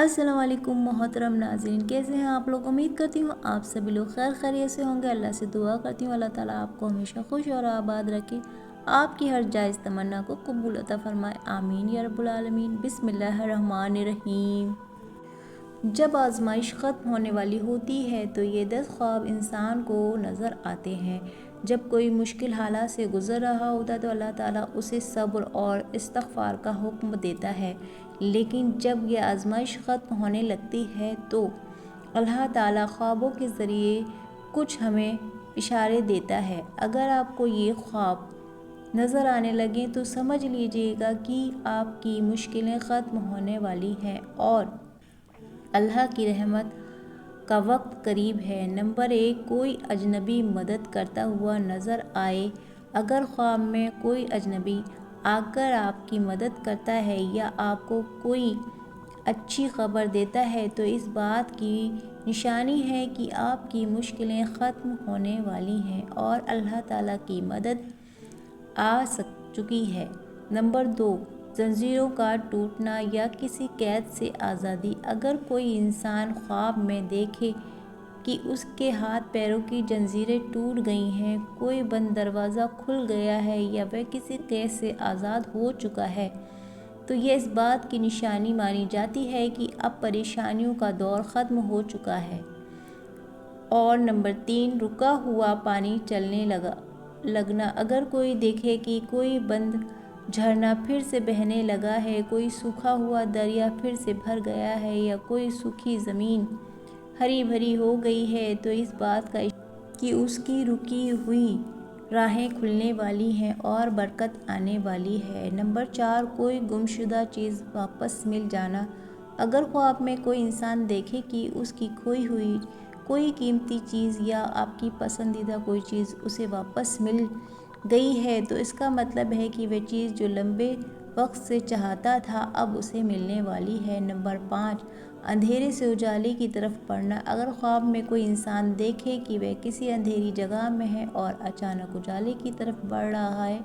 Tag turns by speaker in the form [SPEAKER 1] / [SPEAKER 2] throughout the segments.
[SPEAKER 1] अस्सलाम वालेकुम मोहतरम नाज़रीन, कैसे हैं आप लोग। उम्मीद करती हूँ आप सभी लोग खैर खैरियत से होंगे। अल्लाह से दुआ करती हूँ अल्लाह ताला आपको हमेशा खुश और आबाद रखे, आपकी हर जायज़ तमन्ना को कबूल अता फरमाए, आमीन या रब्बुल आलमीन। बिस्मिल्लाहिर्रहमानिर्रहीम। जब आजमाइश ख़त्म होने वाली होती है तो ये 10 ख्वाब इंसान को नज़र आते हैं। जब कोई मुश्किल हालात से गुज़र रहा होता है तो अल्लाह ताला उसे सब्र और इस्तग़फ़ार का हुक्म देता है, लेकिन जब ये आजमाइश ख़त्म होने लगती है तो अल्लाह ताला ख्वाबों के ज़रिए कुछ हमें इशारे देता है। अगर आपको ये ख्वाब नज़र आने लगें तो समझ लीजिएगा कि आपकी मुश्किलें ख़त्म होने वाली हैं और अल्लाह की रहमत का वक्त करीब है। नंबर 1, कोई अजनबी मदद करता हुआ नज़र आए। अगर ख्वाब में कोई अजनबी आकर आपकी मदद करता है या आपको कोई अच्छी खबर देता है तो इस बात की निशानी है कि आपकी मुश्किलें ख़त्म होने वाली हैं और अल्लाह ताला की मदद आ चुकी है। नंबर 2, जंजीरों का टूटना या किसी कैद से आज़ादी। अगर कोई इंसान ख्वाब में देखे कि उसके हाथ पैरों की जंजीरें टूट गई हैं, कोई बंद दरवाज़ा खुल गया है या वह किसी कैद से आज़ाद हो चुका है, तो यह इस बात की निशानी मानी जाती है कि अब परेशानियों का दौर ख़त्म हो चुका है। और नंबर 3, रुका हुआ पानी चलने लगना। अगर कोई देखे कि कोई बंद झरना फिर से बहने लगा है, कोई सूखा हुआ दरिया फिर से भर गया है या कोई सूखी ज़मीन हरी भरी हो गई है, तो इस बात का कि उसकी रुकी हुई राहें खुलने वाली हैं और बरकत आने वाली है। नंबर 4, कोई गुमशुदा चीज़ वापस मिल जाना। अगर ख्वाब में कोई इंसान देखे कि उसकी खोई हुई कोई कीमती चीज़ या आपकी पसंदीदा कोई चीज़ उसे वापस मिल गई है, तो इसका मतलब है कि वह चीज़ जो लंबे वक्त से चाहता था अब उसे मिलने वाली है। नंबर 5, अंधेरे से उजाले की तरफ बढ़ना। अगर ख्वाब में कोई इंसान देखे कि वह किसी अंधेरी जगह में है और अचानक उजाले की तरफ बढ़ रहा है,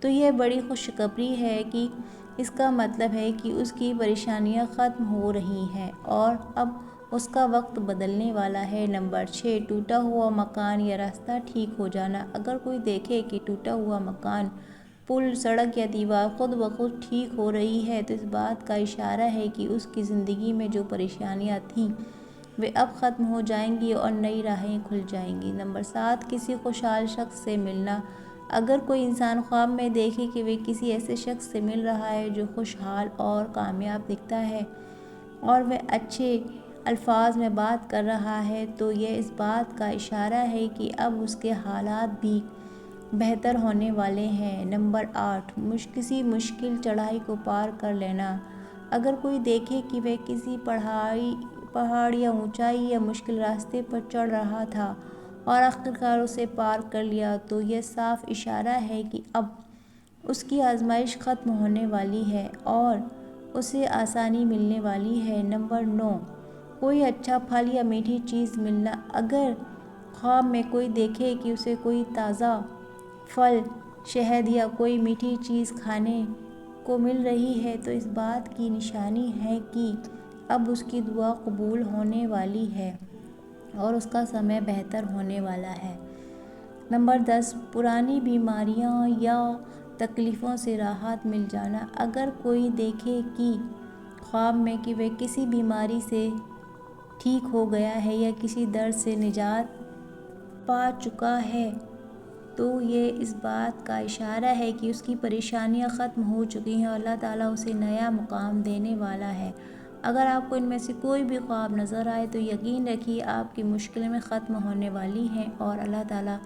[SPEAKER 1] तो यह बड़ी खुशखबरी है कि इसका मतलब है कि उसकी परेशानियां ख़त्म हो रही हैं और अब उसका वक्त बदलने वाला है। नंबर 6, टूटा हुआ मकान या रास्ता ठीक हो जाना। अगर कोई देखे कि टूटा हुआ मकान, पुल, सड़क या दीवार खुद ब खुद ठीक हो रही है, तो इस बात का इशारा है कि उसकी ज़िंदगी में जो परेशानियां थीं वे अब ख़त्म हो जाएंगी और नई राहें खुल जाएंगी। नंबर 7, किसी खुशहाल शख्स से मिलना। अगर कोई इंसान ख्वाब में देखे कि वे किसी ऐसे शख्स से मिल रहा है जो खुशहाल और कामयाब दिखता है और वह अच्छे अल्फाज में बात कर रहा है, तो यह इस बात का इशारा है कि अब उसके हालात भी बेहतर होने वाले हैं। नंबर 8, किसी मुश्किल चढ़ाई को पार कर लेना। अगर कोई देखे कि वह किसी पहाड़ या ऊंचाई या मुश्किल रास्ते पर चढ़ रहा था और आखिरकार उसे पार कर लिया, तो यह साफ इशारा है कि अब उसकी आजमाइश ख़त्म होने वाली है और उसे आसानी मिलने वाली है। नंबर 9, कोई अच्छा फल या मीठी चीज़ मिलना। अगर ख्वाब में कोई देखे कि उसे कोई ताज़ा फल, शहद या कोई मीठी चीज़ खाने को मिल रही है, तो इस बात की निशानी है कि अब उसकी दुआ कबूल होने वाली है और उसका समय बेहतर होने वाला है। नंबर 10, पुरानी बीमारियां या तकलीफ़ों से राहत मिल जाना। अगर कोई देखे कि ख्वाब में कि वह किसी बीमारी से ठीक हो गया है या किसी दर्द से निजात पा चुका है, तो ये इस बात का इशारा है कि उसकी परेशानियां ख़त्म हो चुकी हैं और अल्लाह ताला उसे नया मुकाम देने वाला है। अगर आपको इनमें से कोई भी ख्वाब नज़र आए तो यकीन रखिए आपकी मुश्किलें में ख़त्म होने वाली हैं और अल्लाह ताला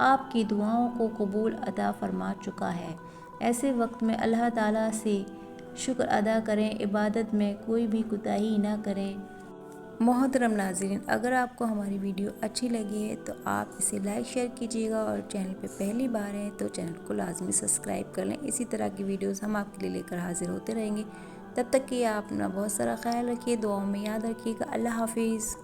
[SPEAKER 1] आपकी दुआओं को कबूल अता फरमा चुका है। ऐसे वक्त में अल्लाह ताला से शुक्र अदा करें, इबादत में कोई भी कोताही ना करें। मोहतरम नाज़रीन, अगर आपको हमारी वीडियो अच्छी लगी है तो आप इसे लाइक शेयर कीजिएगा और चैनल पे पहली बार हैं तो चैनल को लाजमी सब्सक्राइब कर लें। इसी तरह की वीडियोस हम आपके लिए लेकर हाजिर होते रहेंगे। तब तक कि आप अपना बहुत सारा ख्याल रखिए, दुआओं में याद रखिएगा। अल्लाह हाफिज़।